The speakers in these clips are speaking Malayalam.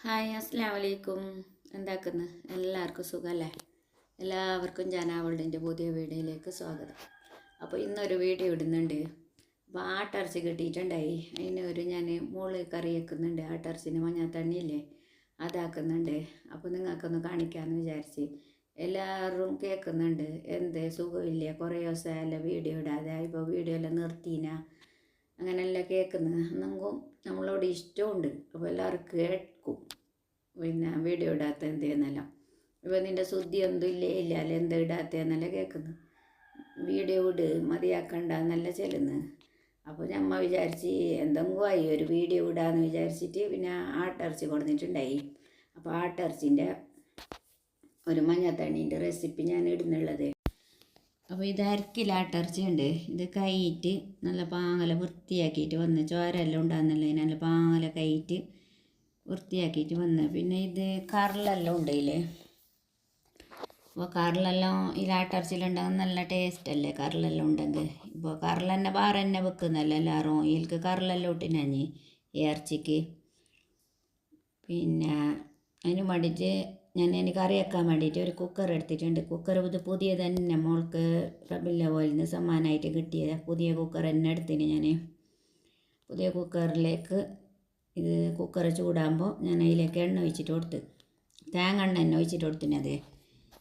ഹായ് അസ്സലാമു അലൈക്കും. എന്താക്കുന്നു? എല്ലാവർക്കും സുഖമല്ലേ? എല്ലാവർക്കും ജാനാ പുതിയ വീഡിയോയിലേക്ക് സ്വാഗതം. അപ്പോൾ ഇന്നൊരു വീഡിയോ ഇടുന്നുണ്ട്. അപ്പോൾ ആട്ടിറച്ചി കിട്ടിയിട്ടുണ്ടായി. അതിനൊരു ഞാൻ മുളക് കറി വെക്കുന്നുണ്ട്. ആട്ടിറച്ചിന് മഞ്ഞത്തണ്ണിയില്ലേ അതാക്കുന്നുണ്ട്. അപ്പോൾ നിങ്ങൾക്കൊന്ന് കാണിക്കാമെന്ന് വിചാരിച്ച്. എല്ലാവരും കേൾക്കുന്നുണ്ട്, എന്ത് സുഖമില്ല, കുറേ ദിവസമല്ല വീഡിയോ ഇടാതെ, ഇപ്പോൾ വീഡിയോ എല്ലാം നിർത്തീന അങ്ങനെയല്ല കേൾക്കുന്നത്. എന്നെങ്കിലും നമ്മളോട് ഇഷ്ടമുണ്ട്. അപ്പോൾ എല്ലാവരും കേൾക്കും. പിന്നെ വീഡിയോ ഇടാത്ത എന്തെന്നല്ല, ഇപ്പോൾ നിൻ്റെ ശുദ്ധി എന്തും ഇല്ല അല്ല എന്ത് ഇടാത്തതെന്നല്ല കേൾക്കുന്നത്. വീഡിയോ ഇട് മതിയാക്കണ്ട എന്നല്ല ചെല്ലുന്നത്. അപ്പോൾ ഞമ്മ വിചാരിച്ച് എന്തെങ്കിലും ആയി ഒരു വീഡിയോ ഇടാന്ന് വിചാരിച്ചിട്ട് പിന്നെ ആട്ടിറച്ചി കൊടുത്തിട്ടുണ്ടായി. അപ്പോൾ ആട്ടിറച്ചിൻ്റെ ഒരു മഞ്ഞത്തണ്ണീൻ്റെ റെസിപ്പി ഞാൻ ഇടുന്നുള്ളത്. അപ്പോൾ ഇത് അരക്കില ആട്ടിറച്ചി ഉണ്ട്. ഇത് കൈയിട്ട് നല്ല പാങ്ങല വൃത്തിയാക്കിയിട്ട് വന്ന് ചോരെല്ലാം ഉണ്ടാകുന്നില്ല, നല്ല പാങ്ങല കൈയിട്ട് വൃത്തിയാക്കിയിട്ട് വന്ന്. പിന്നെ ഇത് കറലെല്ലാം ഉണ്ടല്ലേ. അപ്പോൾ കറലെല്ലാം ഈ ആട്ടിറച്ചിയിലുണ്ടെങ്കിൽ നല്ല ടേസ്റ്റ് അല്ലേ കറലെല്ലാം ഉണ്ടെങ്കിൽ. ഇപ്പോൾ കറലെന്നെ വേറെ തന്നെ വെക്കുന്നല്ല എല്ലാവരും. ഇതിൽക്ക് കറലെല്ലാം ഇട്ടിനാഞ്ഞ് ഈ ഇറച്ചിക്ക്. പിന്നെ അതിന് വേണ്ടിയിട്ട് ഞാൻ കറി വെക്കാൻ വേണ്ടിയിട്ട് ഒരു കുക്കർ എടുത്തിട്ടുണ്ട്. കുക്കർ ഇത് പുതിയ തന്നെ മോൾക്ക് റബില്ല ഓയിലിന് സമ്മാനമായിട്ട് കിട്ടിയത് പുതിയ കുക്കർ തന്നെ എടുത്തിന് ഞാൻ. പുതിയ കുക്കറിലേക്ക് ഇത് കുക്കർ ചൂടാകുമ്പോൾ ഞാൻ അതിലേക്ക് എണ്ണ ഒഴിച്ചിട്ട് കൊടുത്ത്, തേങ്ങ എണ്ണ തന്നെ ഒഴിച്ചിട്ട് കൊടുത്തിനത്.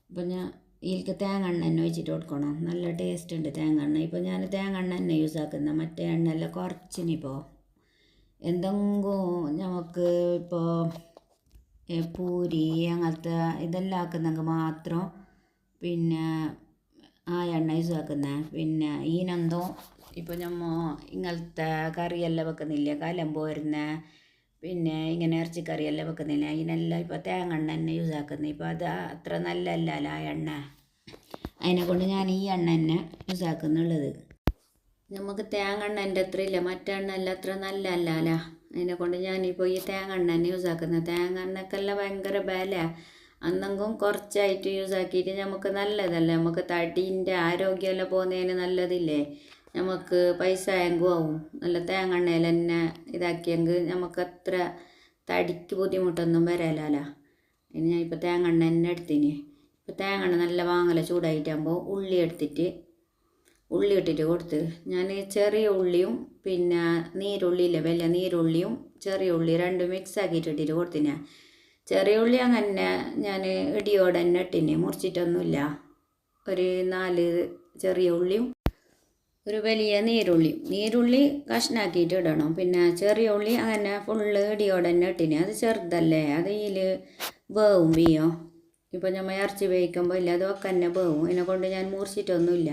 അപ്പോൾ ഞാൻ ഇതിലേക്ക് തേങ്ങ എണ്ണ തന്നെ ഒഴിച്ചിട്ട് കൊടുക്കണം. നല്ല ടേസ്റ്റ് ഉണ്ട് തേങ്ങ എണ്ണ. ഇപ്പോൾ ഞാൻ തേങ്ങ എണ്ണ തന്നെ യൂസ് ആക്കുന്ന, മറ്റേ എണ്ണയെല്ലാം കുറച്ചിനിപ്പോൾ എന്തെങ്കിലും നമുക്ക് ഇപ്പോൾ പൂരി അങ്ങനത്തെ ഇതെല്ലാം ആക്കുന്നെങ്കിൽ മാത്രം പിന്നെ ആ എണ്ണ യൂസ് ആക്കുന്നത്. പിന്നെ ഈനെന്തോ ഇപ്പോൾ നമ്മൾ ഇങ്ങനത്തെ കറിയെല്ലാം വെക്കുന്നില്ല, കലമ്പ് വരുന്ന പിന്നെ ഇങ്ങനെ ഇറച്ചിക്കറിയെല്ലാം വെക്കുന്നില്ല, അതിനെല്ലാം ഇപ്പോൾ തേങ്ങ എണ്ണ തന്നെ യൂസ് ആക്കുന്നത്. ഇപ്പോൾ അത് അത്ര നല്ലതല്ല ആ എണ്ണ. അതിനെക്കൊണ്ട് ഞാൻ ഈ എണ്ണ തന്നെ യൂസ് ആക്കുന്നുള്ളത്. നമുക്ക് തേങ്ങ എണ്ണൻ്റെ അത്ര ഇല്ല, മറ്റേ എണ്ണ എല്ലാം അത്ര നല്ലതല്ല. അതിനെക്കൊണ്ട് ഞാനിപ്പോൾ ഈ തേങ്ങ എണ്ണ തന്നെ യൂസ് ആക്കുന്നത്. തേങ്ങ എണ്ണക്കെല്ലാം ഭയങ്കര വില. അന്നെങ്കിലും കുറച്ചായിട്ട് യൂസ് ആക്കിയിട്ട് നമുക്ക് നല്ലതല്ലേ, നമുക്ക് തടീൻ്റെ ആരോഗ്യമെല്ലാം പോകുന്നതിന് നല്ലതില്ലേ. നമുക്ക് പൈസ എങ്കും ആവും. നല്ല തേങ്ങ എണ്ണയിൽ തന്നെ ഇതാക്കിയെങ്കിൽ നമുക്ക് അത്ര തടിക്ക് ബുദ്ധിമുട്ടൊന്നും വരാലല്ല. ഇനി ഞാൻ ഇപ്പോൾ തേങ്ങ എണ്ണ തന്നെ എടുത്തിന്. ഇപ്പോൾ തേങ്ങ എണ്ണ നല്ല വാങ്ങല ചൂടായിട്ടാകുമ്പോൾ ഉള്ളി എടുത്തിട്ട് ഉള്ളി ഇട്ടിട്ട് കൊടുത്ത്, ഞാൻ ചെറിയ ഉള്ളിയും പിന്നെ നീരുള്ളിയില്ലേ വലിയ നീരുള്ളിയും ചെറിയ ഉള്ളി രണ്ടും മിക്സ് ആക്കിയിട്ട് ഇട്ടിട്ട് കൊടുത്തിന്. ചെറിയ ഉള്ളി അങ്ങനെ ഞാൻ ഇടിയോടെ തന്നെ ഇട്ടിന്, മുറിച്ചിട്ടൊന്നുമില്ല. ഒരു 4 ചെറിയ ഉള്ളിയും ഒരു വലിയ നീരുള്ളി കഷ്ണാക്കിയിട്ട് ഇടണം. പിന്നെ ചെറിയ ഉള്ളി അങ്ങനെ ഫുള്ള് ഇടിയോടെ തന്നെ ഇട്ടിന്. അത് ചെറുതല്ലേ, അത് ഇതിൽ വേവും വീയോ. ഇപ്പോൾ നമ്മൾ ഇറച്ചി വേവിക്കുമ്പോൾ ഇല്ല അതൊക്കെ തന്നെ വേവും. അതിനെക്കൊണ്ട് ഞാൻ മുറിച്ചിട്ടൊന്നുമില്ല.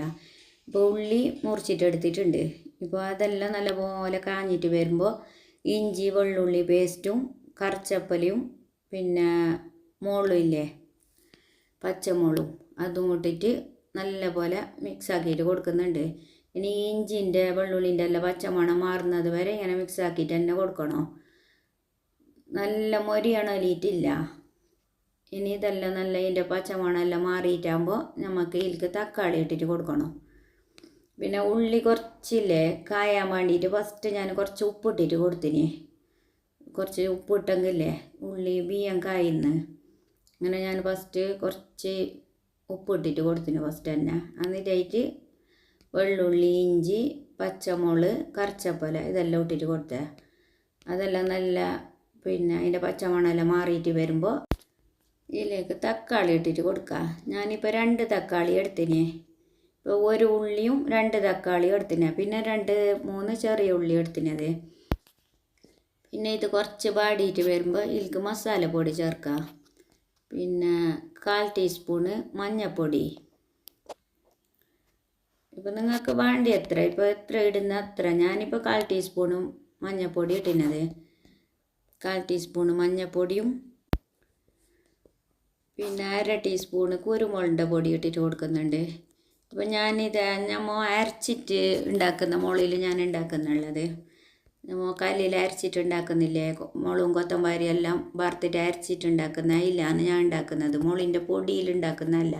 ഇപ്പോൾ ഉള്ളി മുറിച്ചിട്ട് എടുത്തിട്ടുണ്ട്. ഇപ്പോൾ അതെല്ലാം നല്ലപോലെ കാഞ്ഞിട്ട് വരുമ്പോൾ ഇഞ്ചി വെള്ളുള്ളി പേസ്റ്റും കറിച്ചപ്പലയും പിന്നെ മുളകും ഇല്ലേ പച്ചമുളകും അതും ഇട്ടിട്ട് നല്ലപോലെ മിക്സ് ആക്കിയിട്ട് കൊടുക്കുന്നുണ്ട്. ഇനി ഇഞ്ചിൻ്റെ വെള്ളുള്ളിൻ്റെ എല്ലാം പച്ചമണം മാറുന്നത് വരെ ഇങ്ങനെ മിക്സ് ആക്കിയിട്ട് തന്നെ കൊടുക്കണം. നല്ല മൊരിയണലിയിട്ടില്ല. ഇനി ഇതെല്ലാം നല്ല ഇതിൻ്റെ പച്ചമണം എല്ലാം മാറിയിട്ടാകുമ്പോൾ നമുക്ക് ഇതിലേക്ക് തക്കാളി ഇട്ടിട്ട് കൊടുക്കണം. പിന്നെ ഉള്ളി കുറച്ചില്ലേ കായാൻ വേണ്ടിയിട്ട് ഫസ്റ്റ് ഞാൻ കുറച്ച് ഉപ്പിട്ടിട്ട് കൊടുത്തിന്. കുറച്ച് ഉപ്പിട്ടെങ്കിലേ ഉള്ളി ബിയ്യം കായുന്നു. അങ്ങനെ ഞാൻ ഫസ്റ്റ് കുറച്ച് ഉപ്പിട്ടിട്ട് കൊടുത്തിന് ഫസ്റ്റ് തന്നെ. എന്നിട്ടായിട്ട് വെള്ളുള്ളി ഇഞ്ചി പച്ചമുളക് കറിച്ചപ്പല ഇതെല്ലാം ഇട്ടിട്ട് കൊടുത്തേ. അതെല്ലാം നല്ല പിന്നെ അതിൻ്റെ പച്ചമണമെല്ലാം മാറിയിട്ട് വരുമ്പോൾ ഇതിലേക്ക് തക്കാളി ഇട്ടിട്ട് കൊടുക്കുക. ഞാനിപ്പോൾ 2 തക്കാളി എടുത്തിന്. ഇപ്പോൾ ഒരു ഉള്ളിയും 2 തക്കാളി എടുത്തിന്. പിന്നെ 2-3 ചെറിയ ഉള്ളി എടുത്തിനത്. പിന്നെ ഇത് കുറച്ച് വാടിയിട്ട് വരുമ്പോൾ ഇതിലേക്ക് മസാലപ്പൊടി ചേർക്കുക. പിന്നെ 1/4 ടീസ്പൂണ് മഞ്ഞൾപ്പൊടി. ഇപ്പോൾ നിങ്ങൾക്ക് വേണ്ടി എത്ര ഇപ്പോൾ എത്ര ഇടുന്ന അത്ര. ഞാനിപ്പോൾ 1/4 ടീസ്പൂണും മഞ്ഞൾപ്പൊടി ഇട്ടിനത്. 1/4 ടീസ്പൂണ് മഞ്ഞൾപ്പൊടിയും പിന്നെ 1/2 ടീസ്പൂണ് കുരുമുളകിൻ്റെ പൊടി ഇട്ടിട്ട് കൊടുക്കുന്നുണ്ട്. അപ്പോൾ ഞാനിത് നമ്മൾ അരച്ചിട്ട് ഉണ്ടാക്കുന്ന മുളയിൽ ഞാൻ ഉണ്ടാക്കുന്നുള്ളത്. നമ്മൾ കല്ലിൽ അരച്ചിട്ട് ഉണ്ടാക്കുന്നില്ലേ, മുളകും കൊത്തമ്പാരി എല്ലാം വറുത്തിട്ട് അരച്ചിട്ട് ഉണ്ടാക്കുന്ന ഇല്ലാന്ന് ഞാൻ ഉണ്ടാക്കുന്നത്, മുളിൻ്റെ പൊടിയിൽ ഉണ്ടാക്കുന്നതല്ല.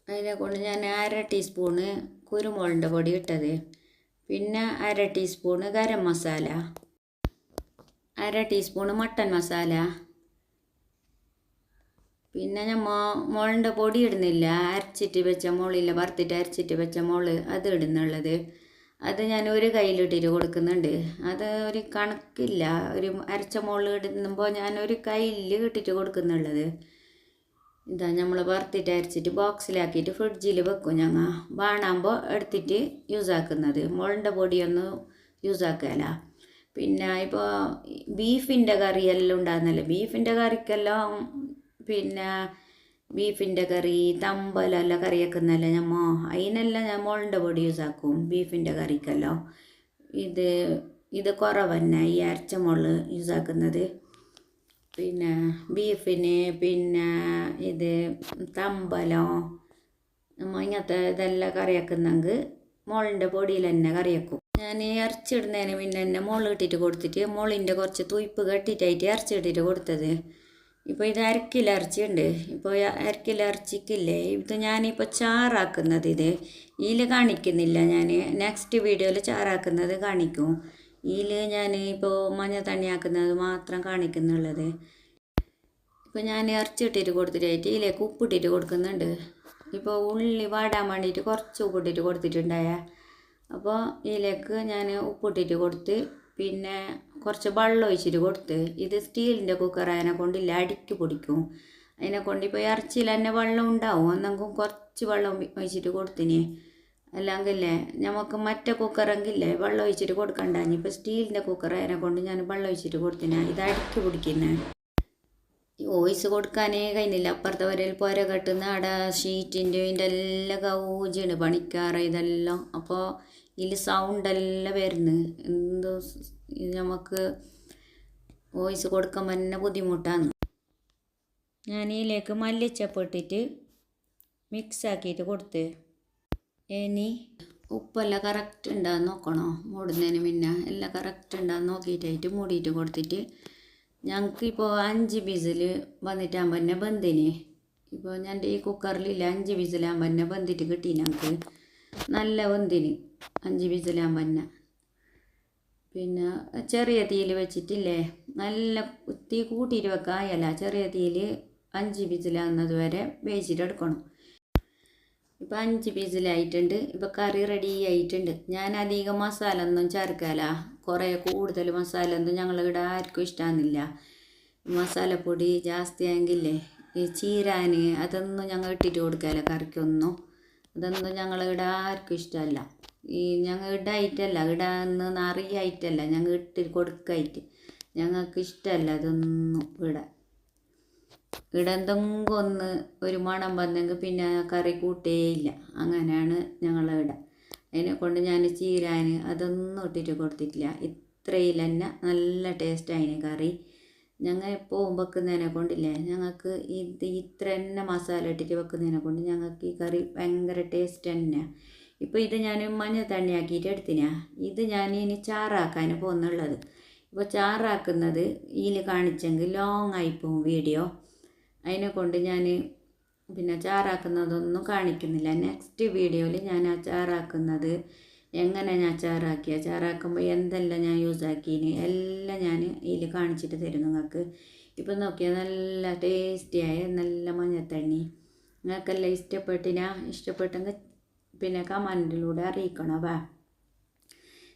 അതിനെക്കൊണ്ട് ഞാൻ 1/2 ടീസ്പൂണ് കുരുമുളകിൻ്റെ പൊടി ഇട്ടത്. പിന്നെ 1/2 teaspoon garam masala, 1/2 teaspoon mutton masala. പിന്നെ മുളൻ്റെ പൊടി ഇടുന്നില്ല, അരച്ചിട്ട് വെച്ച മുളില്ല, വറുത്തിട്ട് അരച്ചിട്ട് വെച്ച മുള് അത് ഇടുന്നുള്ളത്. അത് ഞാൻ ഒരു കയ്യിലിട്ടിട്ട് കൊടുക്കുന്നുണ്ട്. അത് ഒരു കണക്കില്ല, ഒരു അരച്ച മുള് ഇടുമ്പോൾ ഞാൻ ഒരു കയ്യിൽ ഇട്ടിട്ട് കൊടുക്കുന്നുള്ളത്. ഇതാ നമ്മൾ വറുത്തിട്ട് അരച്ചിട്ട് ബോക്സിലാക്കിയിട്ട് ഫ്രിഡ്ജിൽ വെക്കും. ഞങ്ങൾ വാണാകുമ്പോൾ എടുത്തിട്ട് യൂസാക്കുന്നത്. മുളൻ്റെ പൊടിയൊന്നും യൂസാക്കല. പിന്നെ ഇപ്പോൾ ബീഫിൻ്റെ കറിയെല്ലാം ഉണ്ടാകുന്നല്ലോ, ബീഫിൻ്റെ കറിക്കെല്ലാം പിന്നെ ബീഫിൻ്റെ കറി തമ്പലെല്ലാം കറി വെക്കുന്നല്ലോ അതിനെല്ലാം ഞാൻ മുളൻ്റെ പൊടി യൂസാക്കും ബീഫിൻ്റെ കറിക്കെല്ലാം. ഇത് കുറവ് തന്നെ ഈ അരച്ച മുളക് യൂസാക്കുന്നത്. പിന്നെ ബീഫിന് പിന്നെ ഇത് തമ്പലോ ഇങ്ങനത്തെ ഇതെല്ലാം കറി വെക്കുന്നെങ്കിൽ മുളൻ്റെ പൊടിയിൽ തന്നെ കറി വെക്കും. ഞാൻ ഇറച്ചിടുന്നതിന് പിന്നെ തന്നെ മുളക് ഇട്ടിട്ട് കൊടുത്തിട്ട് മുളിൻ്റെ കുറച്ച് തുയ്പ്പ് കെട്ടിയിട്ടായിട്ട് ഇറച്ചിട്ടിട്ട് കൊടുത്തത്. ഇപ്പോൾ ഇത് 1/2 കിലോ ഇറച്ചിയുണ്ട്. ഇപ്പോൾ 1/2 കിലോ ഇറച്ചിക്കില്ലേ ഇത് ഞാനിപ്പോൾ ചാറാക്കുന്നത്. ഇതിൽ കാണിക്കുന്നില്ല, ഞാൻ നെക്സ്റ്റ് വീഡിയോയിൽ ചാറാക്കുന്നത് കാണിക്കും. ഇതിൽ ഞാൻ ഇപ്പോൾ മഞ്ഞ തണ്ണിയാക്കുന്നത് മാത്രം കാണിക്കുന്നുള്ളത്. ഇപ്പോൾ ഞാൻ ഇറച്ചി ഇട്ടിട്ട് കൊടുത്തിട്ടായിട്ട് ഇതിലേക്ക് ഉപ്പിട്ടിട്ട് കൊടുക്കുന്നുണ്ട്. ഇപ്പോൾ ഉള്ളി വാടാൻ വേണ്ടിയിട്ട് കുറച്ച് ഉപ്പിട്ടിട്ട് കൊടുത്തിട്ടുണ്ടായ, അപ്പോൾ ഇതിലേക്ക് ഞാൻ ഉപ്പിട്ടിട്ട് കൊടുത്ത് പിന്നെ കുറച്ച് വെള്ളം ഒഴിച്ചിട്ട് കൊടുത്ത്. ഇത് സ്റ്റീലിൻ്റെ കുക്കർ അതിനെ കൊണ്ടില്ല അടിക്ക് പൊടിക്കും. അതിനെ കൊണ്ട് ഇപ്പോൾ ഇറച്ചിയിൽ തന്നെ വെള്ളം ഉണ്ടാവും, എന്നെങ്കിൽ കുറച്ച് വെള്ളം ഒഴിച്ചിട്ട് കൊടുത്തിന്. അല്ലെങ്കിലേ നമുക്ക് മറ്റേ കുക്കറെങ്കിലേ വെള്ളം ഒഴിച്ചിട്ട് കൊടുക്കണ്ട. ഇപ്പോൾ സ്റ്റീലിൻ്റെ കുക്കർ അതിനെ കൊണ്ട് ഞാൻ വെള്ളം ഒഴിച്ചിട്ട് കൊടുത്തിന്. ഇത് അടിക്ക് പിടിക്കുന്നത് വോയിസ് കൊടുക്കാനേ കഴിയുന്നില്ല. അപ്പുറത്തെ വരയിൽ പുര കെട്ടുന്ന അവിടെ ഷീറ്റിൻ്റെ ഇതിൻ്റെ എല്ലാം ഗൗജിയാണ് പണിക്കാറ് ഇതെല്ലാം. അപ്പോൾ ഇതിൽ സൗണ്ടെല്ലാം വരുന്നു. എന്തോ നമുക്ക് വോയിസ് കൊടുക്കാൻ തന്നെ ബുദ്ധിമുട്ടാണ്. ഞാൻ ഇതിലേക്ക് മല്ലിച്ചപ്പ് ഇട്ടിട്ട് മിക്സാക്കിയിട്ട് കൊടുത്ത്. ഇനി ഉപ്പെല്ലാം കറക്റ്റ് ഉണ്ടാകുന്ന നോക്കണോ, മൂടുന്നതിന് മുന്നേ എല്ലാം കറക്റ്റ് ഉണ്ടാകുന്ന നോക്കിയിട്ടായിട്ട് മൂടിയിട്ട് കൊടുത്തിട്ട് ഞങ്ങൾക്കിപ്പോൾ 5 വിസിൽ വന്നിട്ടാകുമ്പോൾ തന്നെ ബന്ധിന്. ഇപ്പോൾ ഞാൻ ഈ കുക്കറിലില്ല 5 വിസിലാകുമ്പോൾ തന്നെ ബന്ധിട്ട് കിട്ടി. ഞങ്ങൾക്ക് നല്ല ബന്ധിന് 5 വിസിലാകുമ്പോൾ തന്നെ. പിന്നെ ചെറിയ തീയിൽ വെച്ചിട്ടില്ലേ, നല്ല തീ കൂട്ടിയിട്ട് വെക്കായല്ല, ചെറിയ തീയിൽ 5 വിസിലാകുന്നത് വരെ വേവിച്ചിട്ടെടുക്കണം. ഇപ്പോൾ 5 വിസിലായിട്ടുണ്ട്. ഇപ്പോൾ കറി റെഡി ആയിട്ടുണ്ട്. ഞാൻ അധികം മസാല ഒന്നും ചേർക്കല, കുറേ കൂടുതൽ മസാല ഒന്നും ഞങ്ങളിവിടെ ആർക്കും ഇഷ്ടമാകുന്നില്ല. മസാലപ്പൊടി ജാസ്തി ആയെങ്കിലേ ഈ ചീരാൻ അതൊന്നും ഞങ്ങൾ ഇട്ടിട്ട് കൊടുക്കല കറിക്കൊന്നും. അതൊന്നും ഞങ്ങളിവിടെ ആർക്കും ഇഷ്ടമല്ല. ഈ ഞങ്ങൾ ഇടായിട്ടല്ല, ഇടാന്ന് നിറയായിട്ടല്ല, ഞങ്ങൾ ഇട്ട് കൊടുക്കായിട്ട് ഞങ്ങൾക്ക് ഇഷ്ടമല്ല അതൊന്നും. ഇവിടെ എന്തെങ്കിലും ഒന്ന് ഒരു മണം വന്നെങ്കിൽ പിന്നെ കറി കൂട്ടേയില്ല. അങ്ങനെയാണ് ഞങ്ങളിവിടെ. അതിനെ കൊണ്ട് ഞാൻ ചീരാൻ അതൊന്നും ഇട്ടിട്ട് കൊടുത്തിട്ടില്ല. ഇത്രയിൽ തന്നെ നല്ല ടേസ്റ്റായിന് കറി. ഞങ്ങൾ എപ്പോഴും വെക്കുന്നതിനെ കൊണ്ടില്ലേ ഞങ്ങൾക്ക് ഇത്ര തന്നെ മസാല ഇട്ടിട്ട് വെക്കുന്നതിനെ കൊണ്ട് ഞങ്ങൾക്ക് ഈ കറി ഭയങ്കര ടേസ്റ്റ് തന്നെയാണ്. ഇപ്പോൾ ഇത് ഞാൻ മഞ്ഞ തണ്ണിയാക്കിയിട്ട് എടുത്തിനാ. ഇത് ഞാൻ ഇനി ചാറാക്കാൻ പോകുന്നുള്ളത്. ഇപ്പോൾ ചാറാക്കുന്നത് ഇതിൽ കാണിച്ചെങ്കിൽ ലോങ് ആയിപ്പോവും വീഡിയോ. അതിനെ കൊണ്ട് ഞാൻ പിന്നെ ചാറാക്കുന്നതൊന്നും കാണിക്കുന്നില്ല. നെക്സ്റ്റ് വീഡിയോയിൽ ഞാൻ ആ ചാറാക്കുന്നത് എങ്ങനെ ഞാൻ ചാറാക്കുമ്പോൾ എന്തെല്ലാം ഞാൻ യൂസാക്കിന് എല്ലാം ഞാൻ ഇതിൽ കാണിച്ചിട്ട് തരും നിങ്ങൾക്ക്. ഇപ്പം നോക്കിയാൽ നല്ല ടേസ്റ്റിയായ നല്ല മഞ്ഞത്തണ്ണി. നിങ്ങൾക്കെല്ലാം ഇഷ്ടപ്പെട്ടെങ്കിൽ പിന്നെ കമൻറ്റിലൂടെ അറിയിക്കണം.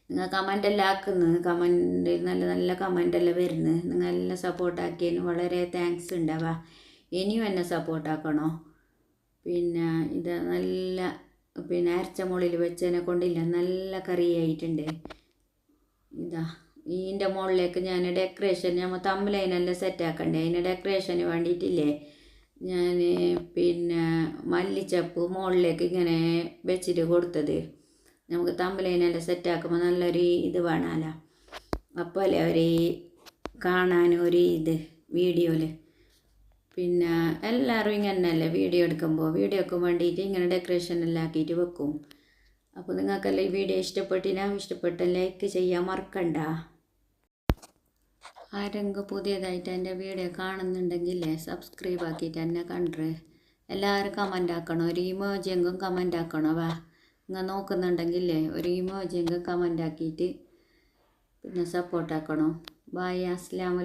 നിങ്ങൾ കമൻ്റെല്ലാം ആക്കുന്നത്, കമൻറ്റ് നല്ല നല്ല കമൻ്റെല്ലാം വരുന്നത്, നിങ്ങളെല്ലാം സപ്പോർട്ടാക്കിയതിന് വളരെ താങ്ക്സ് ഉണ്ടാവാ. ഇനിയും എന്നെ സപ്പോർട്ടാക്കണോ. പിന്നെ ഇത് നല്ല പിന്നെ അരച്ച മുകളിൽ വെച്ചതിനെ കൊണ്ടില്ല നല്ല കറിയായിട്ടുണ്ട്. ഇതിൻ്റെ മുകളിലേക്ക് ഞാൻ ഡെക്കറേഷൻ നമ്മൾ തമ്മിലതിനെല്ലാം സെറ്റാക്കണ്ടേ, അതിന് ഡെക്കറേഷന് വേണ്ടിയിട്ടില്ലേ ഞാൻ പിന്നെ മല്ലിച്ചപ്പ് മുകളിലേക്ക് ഇങ്ങനെ വെച്ചിട്ട് കൊടുത്തത്. നമുക്ക് തമ്മിലതിനെല്ലാം സെറ്റാക്കുമ്പോൾ നല്ലൊരു ഇത് വേണമല്ലോ, അപ്പോൾ അല്ലേ ഒരു കാണാൻ ഒരു ഇത് വീഡിയോയിൽ. പിന്നെ എല്ലാവരും ഇങ്ങനെയല്ലേ വീഡിയോ എടുക്കുമ്പോൾ വേണ്ടിയിട്ട് ഇങ്ങനെ ഡെക്കറേഷനെല്ലാം ആക്കിയിട്ട് വെക്കും. അപ്പോൾ നിങ്ങൾക്കെല്ലാം ഈ വീഡിയോ ഇഷ്ടപ്പെട്ട ലൈക്ക് ചെയ്യാൻ മറക്കണ്ട. ആരെങ്കിലും പുതിയതായിട്ട് എൻ്റെ വീഡിയോ കാണുന്നുണ്ടെങ്കിലേ സബ്സ്ക്രൈബ് ആക്കിയിട്ട് എന്നെ കണ്ടേ. എല്ലാവരും കമൻ്റ് ആക്കണം, ഒരു ഇമോജിയെങ്കിലും കമൻ്റ് ആക്കണം. നിങ്ങൾ നോക്കുന്നുണ്ടെങ്കിലേ ഒരു ഇമോജിയെങ്കിലും കമൻ്റ് ആക്കിയിട്ട് പിന്നെ സപ്പോർട്ടാക്കണം. ബായ്, അസ്സലാമു